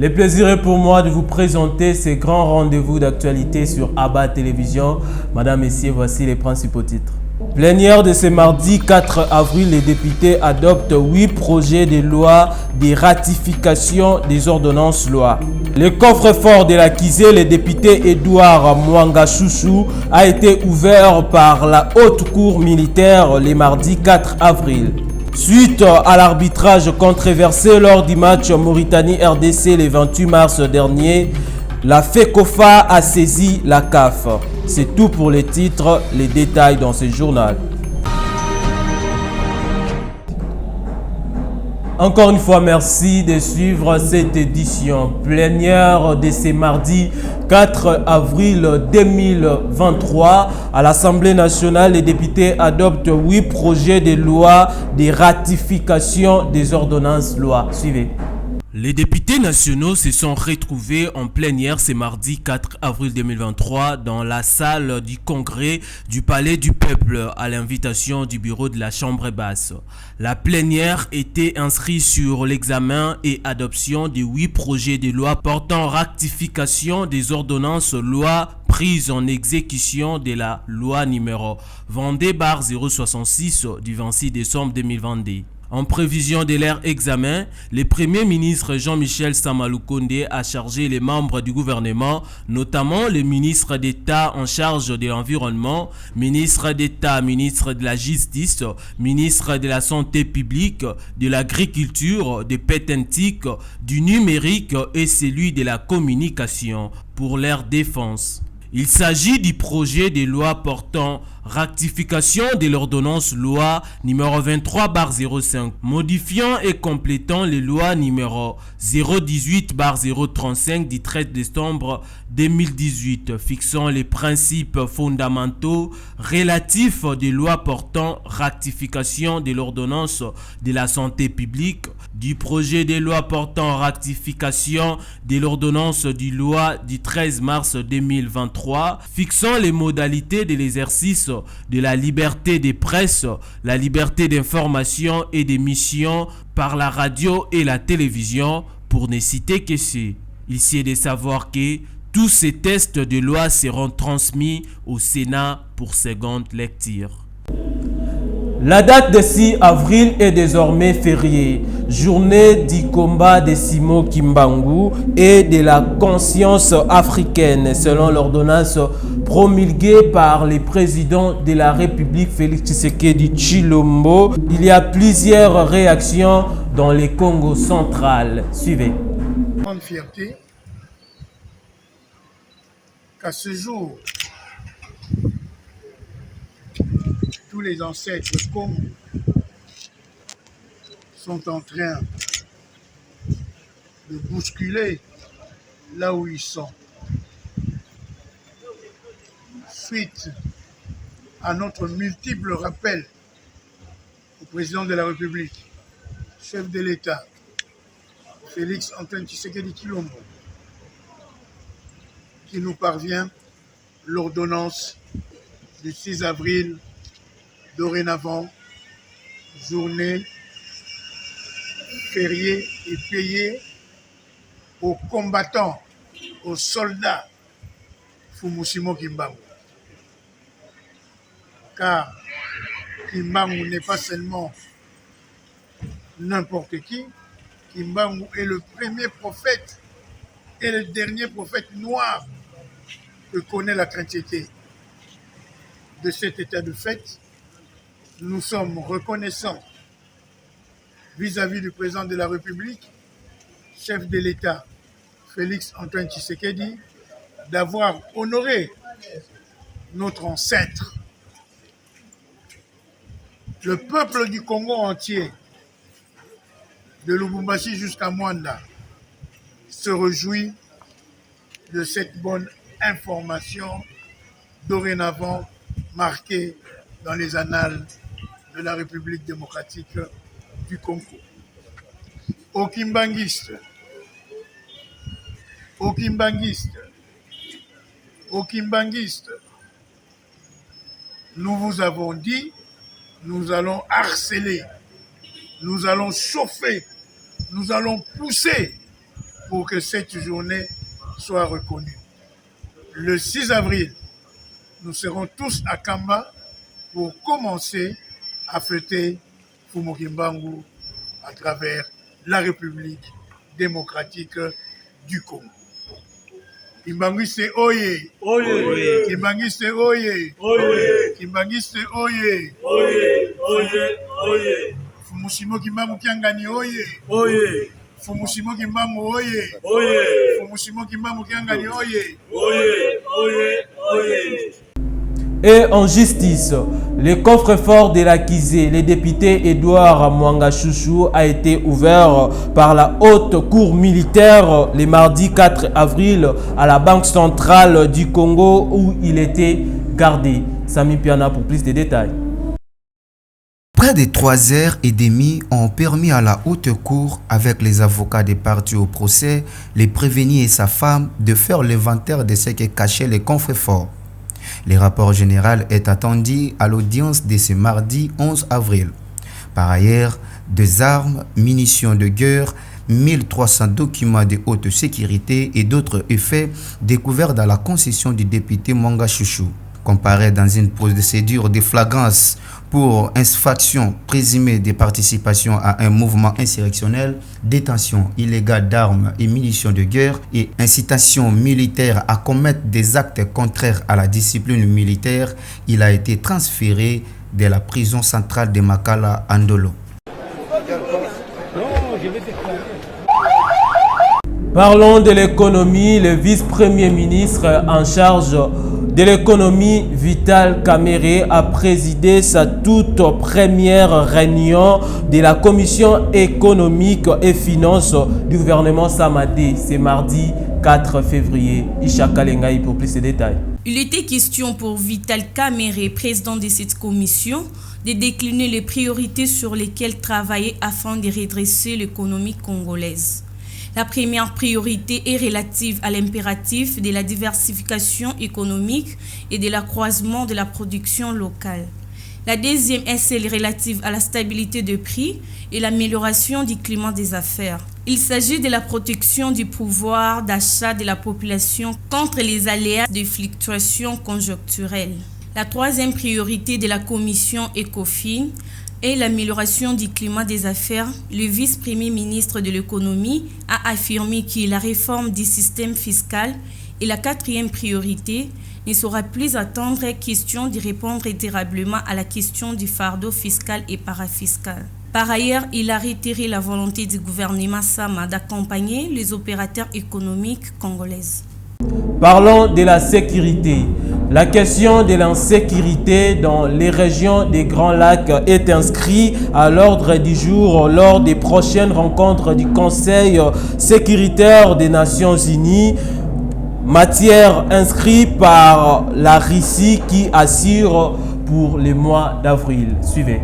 Le plaisir est pour moi de vous présenter ces grands rendez-vous d'actualité sur Abba Télévision. Madame, Messieurs, voici les principaux titres. Plénière de ce mardi 4 avril, les députés adoptent 8 projets de loi de ratification des ordonnances loi. Le coffre-fort de la Kizé, le député Edouard Mwangachouchou, a été ouvert par la haute cour militaire le mardi 4 avril. Suite à l'arbitrage controversé lors du match Mauritanie-RDC le 28 mars dernier, la FECOFA a saisi la CAF. C'est tout pour les titres, les détails dans ce journal. Encore une fois, merci de suivre cette édition plénière de ce mardi 4 avril 2023. À l'Assemblée nationale, les députés adoptent 8 projets de loi de ratification des ordonnances loi. Suivez. Les députés nationaux se sont retrouvés en plénière ce mardi 4 avril 2023 dans la salle du congrès du Palais du Peuple à l'invitation du bureau de la Chambre basse. La plénière était inscrite sur l'examen et adoption de 8 projets de loi portant ratification des ordonnances loi prises en exécution de la loi numéro 22/066 du 26 décembre 2022. En prévision de leur examen, le Premier ministre Jean-Michel Samaloukonde a chargé les membres du gouvernement, notamment le ministre d'État en charge de l'environnement, ministre d'État, ministre de la Justice, ministre de la Santé publique, de l'Agriculture, de Pétentique, du numérique et celui de la communication pour leur défense. Il s'agit du projet de loi portant rectification de l'ordonnance loi numéro 23/05, modifiant et complétant les lois numéro 018/035 du 13 décembre 2018, fixant les principes fondamentaux relatifs des lois portant rectification de l'ordonnance de la santé publique, du projet de loi portant rectification de l'ordonnance du loi du 13 mars 2023, fixant les modalités de l'exercice de la liberté de presse, la liberté d'information et d'émission par la radio et la télévision, pour ne citer que ces. Il est de savoir que tous ces textes de loi seront transmis au Sénat pour seconde lecture. La date de 6 avril est désormais fériée, journée du combat de Simo Kimbangu et de la conscience africaine, selon l'ordonnance promulguée par le président de la République Félix Tshisekedi Tshilombo. Il y a plusieurs réactions dans le Congo central. Suivez. Grande fierté qu'à ce jour, tous les ancêtres Congo sont en train de bousculer là où ils sont. Suite à notre multiple rappel au président de la République, chef de l'État, Félix Antoine Tshisekedi Tshilombo, qui nous parvient l'ordonnance du 6 avril, dorénavant, journée fériée et payée aux combattants, aux soldats Fumusimo Kimbangu. Car Kimbangu n'est pas seulement n'importe qui, Kimbangu est le premier prophète et le dernier prophète noir que connaît la chrétienté. De cet état de fait, nous sommes reconnaissants vis-à-vis du président de la République, chef de l'État, Félix Antoine Tshisekedi, d'avoir honoré notre ancêtre. Le peuple du Congo entier, de Lubumbashi jusqu'à Mwanda, se réjouit de cette bonne information dorénavant marquée dans les annales de la République démocratique du Congo. Aux Kimbanguistes, nous vous avons dit, nous allons harceler, nous allons chauffer, nous allons pousser pour que cette journée soit reconnue. Le 6 avril, nous serons tous à Kamba pour commencer à fêter Fumukimbangu à travers la République démocratique du Congo. Kimbangiste oye! Oye! Kimbangiste oye! Oye! Kimbangiste oye! Oye! Oye! Oye! Fumushimo Kimbangu Kiangani oye! Oye! Fumushimo Kimbangu oye! Oye! Fumushimo Kimbangu Kiangani oye! Oye! Oye! Oye! Et en justice, le coffre-fort de l'accusé, le député Edouard Mwanga Chouchou, a été ouvert par la haute cour militaire le mardi 4 avril à la Banque centrale du Congo où il était gardé. Sami Piana pour plus de détails. Près de 3h30 ont permis à la haute cour, avec les avocats des parties au procès, les prévenus et sa femme, de faire l'inventaire de ce que cachait le coffre-fort. Le rapport général est attendu à l'audience de ce mardi 11 avril. Par ailleurs, des armes, munitions de guerre, 1300 documents de haute sécurité et d'autres effets découverts dans la concession du député Mwanga Chouchou. Comparé dans une procédure de flagrance pour infraction présumée de participation à un mouvement insurrectionnel, détention illégale d'armes et munitions de guerre et incitation militaire à commettre des actes contraires à la discipline militaire, il a été transféré de la prison centrale de Makala à Ndolo. Parlons de l'économie. Le vice-premier ministre en charge de l'économie, Vital Kamerhe, a présidé sa toute première réunion de la commission économique et finances du gouvernement Samadé. C'est mardi 4 février. Ishaka Lengai pour plus de détails. Il était question pour Vital Kamerhe, président de cette commission, de décliner les priorités sur lesquelles travailler afin de redresser l'économie congolaise. La première priorité est relative à l'impératif de la diversification économique et de l'accroissement de la production locale. La deuxième est celle relative à la stabilité des prix et l'amélioration du climat des affaires. Il s'agit de la protection du pouvoir d'achat de la population contre les aléas de fluctuations conjoncturelles. La troisième priorité de la commission ECOFIN et l'amélioration du climat des affaires. Le vice-premier ministre de l'économie a affirmé que la réforme du système fiscal est la quatrième priorité. Ne sera plus attendre question de répondre durablement à la question du fardeau fiscal et parafiscal. Par ailleurs, il a réitéré la volonté du gouvernement Sama d'accompagner les opérateurs économiques congolaises. Parlons de la sécurité. La question de l'insécurité dans les régions des Grands Lacs est inscrite à l'ordre du jour lors des prochaines rencontres du Conseil sécuritaire des Nations Unies. Matière inscrite par la Russie qui assure pour le mois d'avril. Suivez.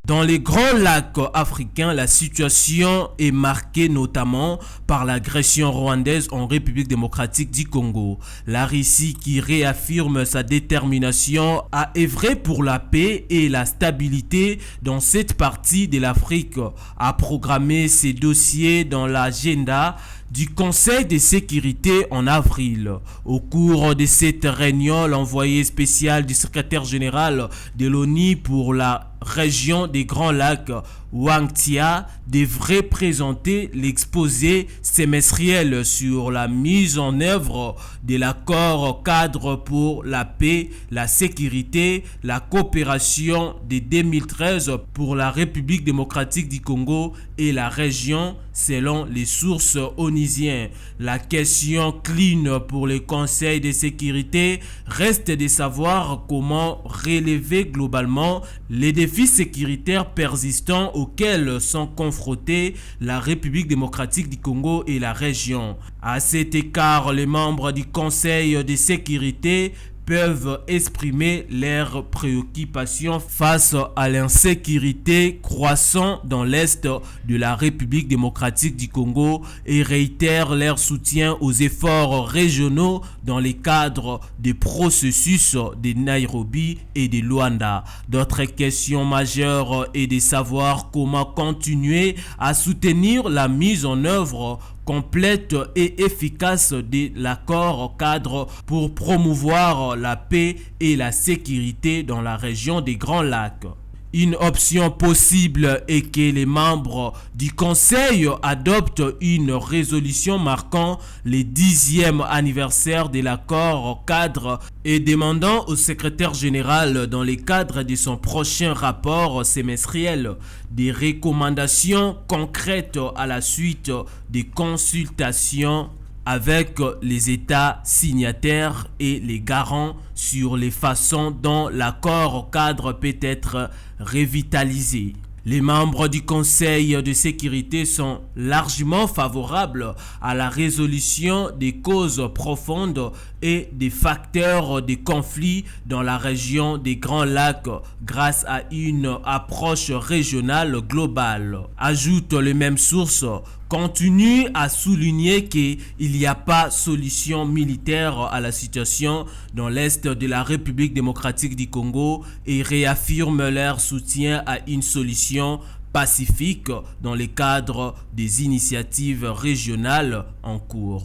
Dans les grands lacs africains, la situation est marquée notamment par l'agression rwandaise en République démocratique du Congo. La Russie qui réaffirme sa détermination à œuvrer pour la paix et la stabilité dans cette partie de l'Afrique a programmé ses dossiers dans l'agenda du Conseil de sécurité en avril. Au cours de cette réunion, l'envoyé spécial du secrétaire général de l'ONU pour la région des Grands Lacs, Wang Tia, devrait présenter l'exposé semestriel sur la mise en œuvre de l'accord cadre pour la paix, la sécurité, la coopération de 2013 pour la République démocratique du Congo et la région selon les sources onusiennes. La question clé pour le Conseil de sécurité reste de savoir comment relever globalement les défis sécuritaires persistants auxquels sont confrontés la République démocratique du Congo et la région. À cet écart, les membres du Conseil de sécurité peuvent exprimer leurs préoccupations face à l'insécurité croissante dans l'Est de la République démocratique du Congo et réitèrent leur soutien aux efforts régionaux dans le cadre des processus de Nairobi et de Luanda. D'autres questions majeures est de savoir comment continuer à soutenir la mise en œuvre complète et efficace de l'accord cadre pour promouvoir la paix et la sécurité dans la région des Grands Lacs. Une option possible est que les membres du Conseil adoptent une résolution marquant le 10e anniversaire de l'accord cadre et demandant au secrétaire général, dans le cadre de son prochain rapport semestriel, des recommandations concrètes à la suite des consultations avec les États signataires et les garants sur les façons dont l'accord cadre peut être revitalisé. Les membres du Conseil de sécurité sont largement favorables à la résolution des causes profondes et des facteurs de conflit dans la région des Grands Lacs grâce à une approche régionale globale. Ajoute les mêmes sources, continue à souligner qu'il n'y a pas solution militaire à la situation dans l'Est de la République démocratique du Congo et réaffirme leur soutien à une solution pacifique dans le cadre des initiatives régionales en cours.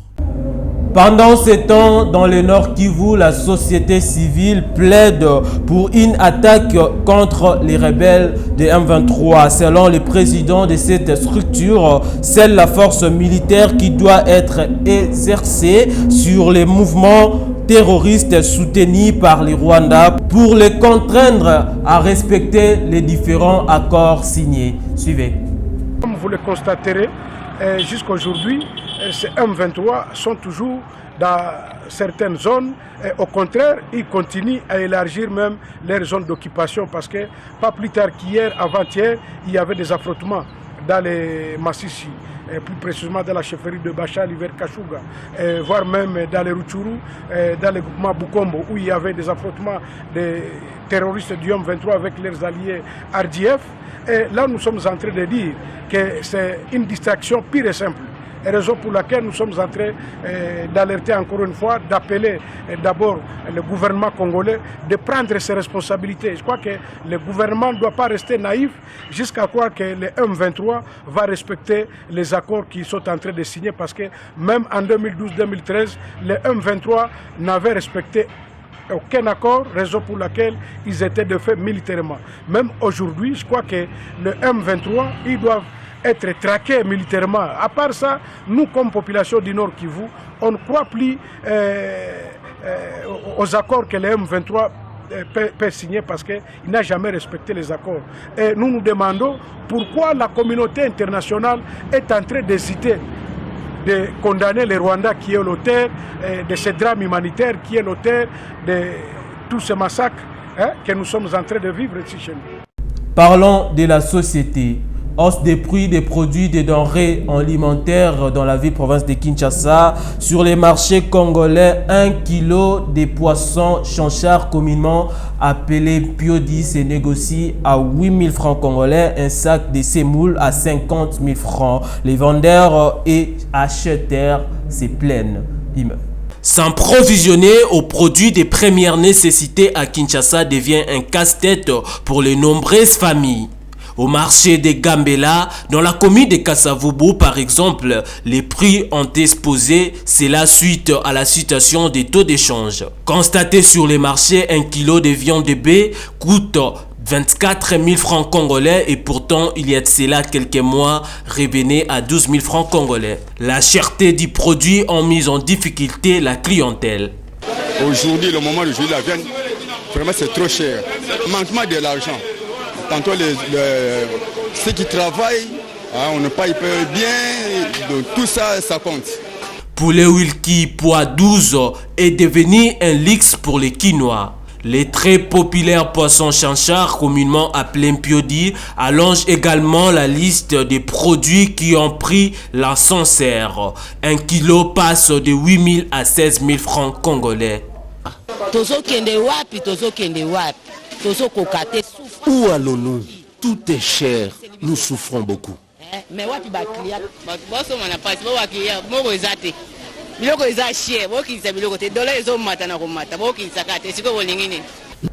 Pendant ce temps, dans le Nord Kivu, la société civile plaide pour une attaque contre les rebelles de M23. Selon le président de cette structure, c'est la force militaire qui doit être exercée sur les mouvements terroristes soutenus par les Rwandais pour les contraindre à respecter les différents accords signés. Suivez. Comme vous le constaterez, jusqu'à aujourd'hui, ces M23 sont toujours dans certaines zones. Et au contraire, ils continuent à élargir même leurs zones d'occupation parce que pas plus tard qu'hier, avant-hier, il y avait des affrontements dans les Massissi, plus précisément dans la chefferie de Bachal, vers Kashuga, voire même dans les Rutshuru, dans le groupement Bukombo, où il y avait des affrontements des terroristes du M23 avec leurs alliés RDF. Et là, nous sommes en train de dire que c'est une distraction pure et simple. Et raison pour laquelle nous sommes en train d'alerter encore une fois, d'appeler d'abord le gouvernement congolais de prendre ses responsabilités. Je crois que le gouvernement ne doit pas rester naïf jusqu'à croire que le M23 va respecter les accords qu'ils sont en train de signer parce que même en 2012-2013, le M23 n'avait respecté aucun accord, raison pour laquelle ils étaient de fait militairement. Même aujourd'hui, je crois que le M23, ils doivent être traqués militairement. À part ça, nous comme population du Nord Kivu, on ne croit plus aux accords que le M23 peut signer parce qu'il n'a jamais respecté les accords. Et nous nous demandons pourquoi la communauté internationale est en train d'hésiter de condamner les Rwandais qui est l'auteur de ce drame humanitaire, qui est l'auteur de tous ces massacres que nous sommes en train de vivre ici chez nous. Parlons de la société. Hausse des prix des produits des denrées alimentaires dans la ville-province de Kinshasa. Sur les marchés congolais, 1 kg de poisson chanchard communément appelé piodi se négocie à 8 000 francs congolais, un sac de semoule à 50 000 francs. Les vendeurs et acheteurs se plaignent. S'approvisionner aux produits de première nécessité à Kinshasa devient un casse-tête pour les nombreuses familles. Au marché de Gambela, dans la commune de Kasavubu par exemple, les prix ont explosé, c'est la suite à la situation des taux d'échange. Constaté sur les marchés, 1 kg de viande de bœuf coûte 24 000 francs congolais et pourtant il y a de cela quelques mois revenait à 12 000 francs congolais. La cherté du produit a mis en difficulté la clientèle. Aujourd'hui, le moment de jouer la viande, vraiment c'est trop cher. Manquement de l'argent. Tantôt ceux qui travaillent, on ne paye pas bien, donc tout ça, ça compte. Poulet Wilkie poids 12 est devenu un luxe pour les Quinois. Les très populaires poissons chanchard, communément appelés piodi, allongent également la liste des produits qui ont pris l'ascenseur. 1 kilo passe de 8 000 à 16 000 francs congolais. Où allons-nous? Tout est cher, nous souffrons beaucoup.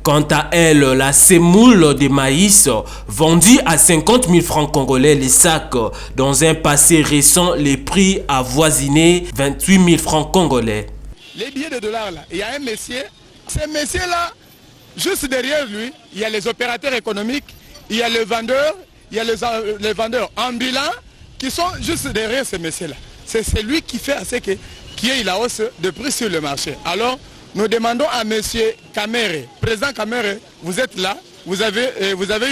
Quant à elle, la semoule de maïs vendue à 50 000 francs congolais les sacs. Dans un passé récent, les prix avoisinaient 28 000 francs congolais. Les billets de dollars là, il y a un monsieur, ce monsieur là, juste derrière lui, il y a les opérateurs économiques, il y a les vendeurs, il y a les vendeurs ambulants qui sont juste derrière ce monsieur là. C'est lui qui fait à ce qu'il y ait la hausse de prix sur le marché. Alors, nous demandons à M. Kamere, président Kamere, vous êtes là, vous avez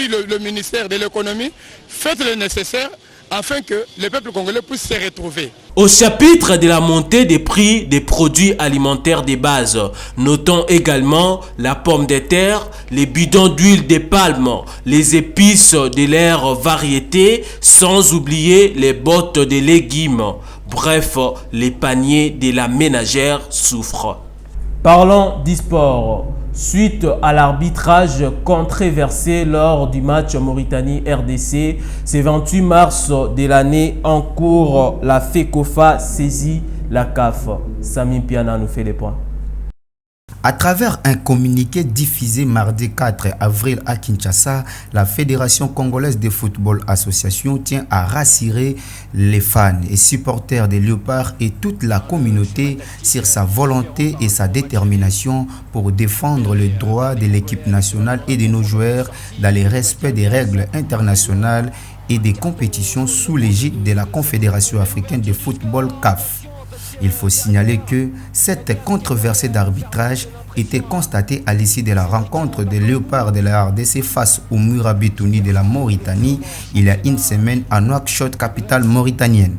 eu le ministère de l'économie, faites le nécessaire afin que le peuple congolais puisse se retrouver. Au chapitre de la montée des prix des produits alimentaires de base, notons également la pomme de terre, les bidons d'huile de palme, les épices de leurs variétés, sans oublier les bottes de légumes. Bref, les paniers de la ménagère souffrent. Parlons d'e-sport. Suite à l'arbitrage controversé lors du match Mauritanie-RDC, ce 28 mars de l'année en cours, la FECOFA saisit la CAF. Sami Piana nous fait les points. À travers un communiqué diffusé mardi 4 avril à Kinshasa, la Fédération congolaise de football association tient à rassurer les fans et supporters des Léopards et toute la communauté sur sa volonté et sa détermination pour défendre les droits de l'équipe nationale et de nos joueurs dans le respect des règles internationales et des compétitions sous l'égide de la Confédération africaine de football CAF. Il faut signaler que cette controversée d'arbitrage était constatée à l'issue de la rencontre des Léopards de la RDC face au Murabitouni de la Mauritanie il y a une semaine à Nouakchott, capitale mauritanienne.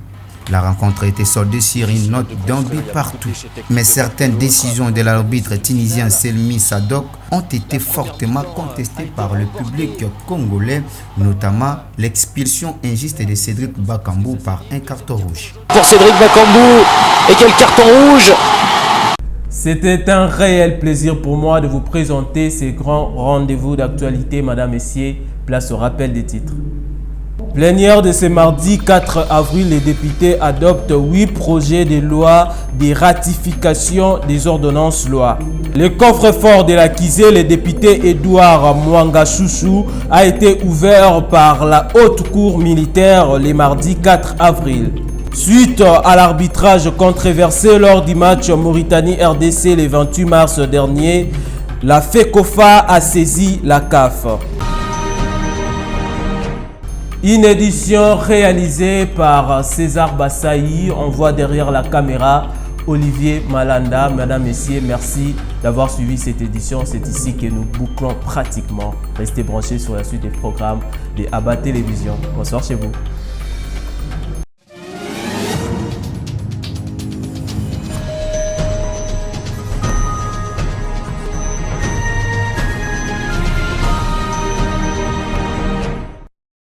La rencontre a été soldée sur une note d'un but partout. Mais certaines décisions de l'arbitre tunisien Selmi Sadok ont été fortement contestées par le public congolais, notamment l'expulsion injuste de Cédric Bakambu par un carton rouge. Pour Cédric Bakambu, et quel carton rouge! C'était un réel plaisir pour moi de vous présenter ces grands rendez-vous d'actualité, madame, messieurs. Place au rappel des titres. Plénière de ce mardi 4 avril, les députés adoptent 8 projets de loi de ratification des ordonnances loi. Le coffre-fort de la Kizé, le député Edouard Mwangachouchou, a été ouvert par la haute cour militaire le mardi 4 avril. Suite à l'arbitrage controversé lors du match Mauritanie-RDC le 28 mars dernier, la FECOFA a saisi la CAF. Une édition réalisée par César Bassaï. On voit derrière la caméra Olivier Malanda. Mesdames, Messieurs, merci d'avoir suivi cette édition. C'est ici que nous bouclons pratiquement. Restez branchés sur la suite des programmes de Abba Télévision. Bonsoir chez vous.